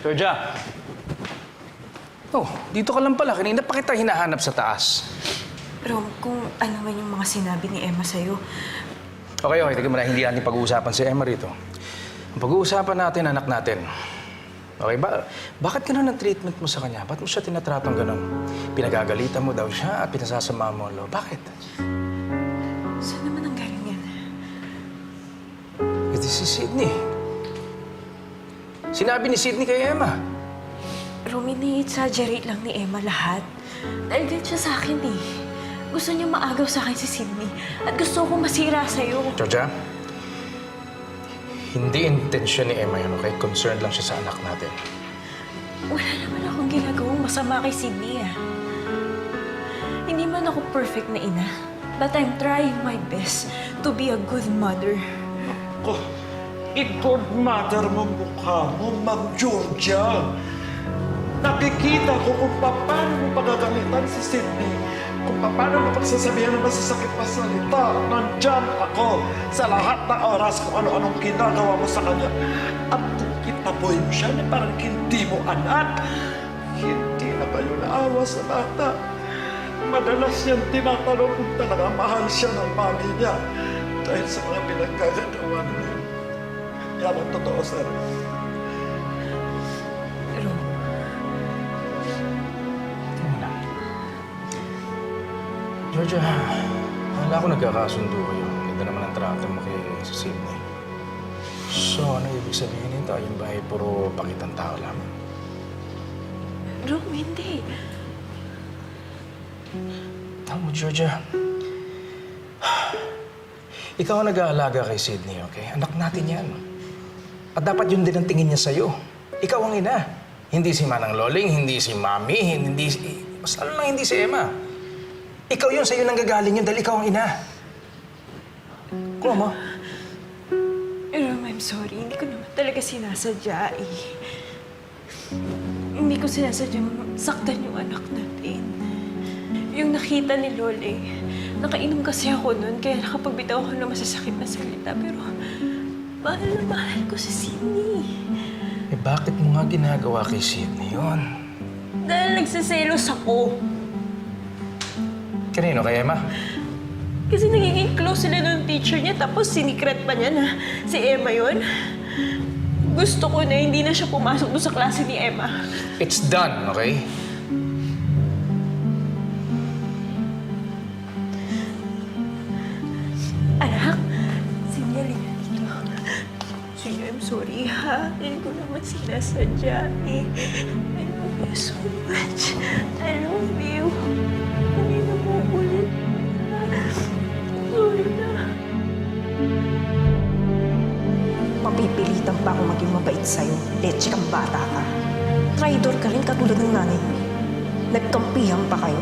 Georgia! Oh, dito ka lang pala. Kanina pa kita hinahanap sa taas. Rom, kung ano man yung mga sinabi ni Emma sa'yo, Okay, tignan mo na. Hindi natin pag-uusapan si Emma rito. Ang pag-uusapan natin, anak natin. Okay, bakit ganun ang treatment mo sa kanya? Ba't mo siya tinatratong ganun? Pinagagalitan mo daw siya at pinasasama mo ang loob. Bakit? saan naman ang galing yan? Ito si Sydney. Sinabi ni Sydney kay Emma. Rom, ini-exaggerate lang ni Emma lahat. Dahil din siya sa akin eh. Gusto niya maagaw sa akin si Sydney. At gusto kong masira sa'yo. Georgia, hindi intensyon ni Emma yun, okay? Concerned lang siya sa anak natin. Wala naman akong ginagawang masama kay Sydney ah. Hindi man ako perfect na ina. But I'm trying my best to be a good mother. Ko, i-good mother mo mukha mo, Ma'am Georgia. Nakikita ko kung paano mo pagagalitan si Sydney. Kung paano mo pagsasabihan ng masasakit na salita. Nandyan ako sa lahat ng oras kung ano-anong ginagawa mo sa kanya. At kung kitaboy mo siya na parang hindi mo anak, hindi na kayo naawa sa bata. Madalas yan tinatanong kung talaga mahal siya ng mami niya dahil sa mga pinagkagagawa niya. Yan ang totoo, sir. Rom, Tingnan mo na. Georgia, akala ko nagkakasundo kayo. Ganda naman ang trato mo kay sa Sydney. So, ano ibig sabihin nito? Yung bahay puro pakitang tao lang. Rom, hindi. Tama mo, Georgia. Ikaw ang nag-aalaga kay Sydney, okay? Anak natin yan. At dapat yun din ang tingin niya sa'yo. Ikaw ang ina. Hindi si Manang Loling, hindi si Mami, hindi si... Basta lang hindi si Emma. Ikaw yun, sa'yo nanggagaling yun dahil ikaw ang ina. Kuha mo. Rom, I'm sorry. Hindi ko naman talaga sinasadya eh. Hindi ko sinasadyang saktan yung anak natin. Yung nakita ni Lole, nakainom kasi ako nun, kaya nakapagbitaw ako ng masasakit na salita. Pero mahal na mahal ko si Sydney. Eh bakit mo nga ginagawa kay Sydney yun? Dahil nagsiselos ako. Kanino, kay Emma? Kasi nagiging close sila ng teacher niya, tapos sinikret pa niya na si Emma yun. Gusto ko na hindi na siya pumasok doon sa klase ni Emma. It's done, okay? Anak, sinyalin niya dito. Sige, I'm sorry ha. Hindi ko naman sinasadya eh. I love you so much. I love you. Hindi na mo ulit. Sorry na. Mapipilitan pa ako maging mabait sa'yo. Leche kang bata ka. Traidor ka rin katulad ng nanay mo. Nagkampihan pa kayo.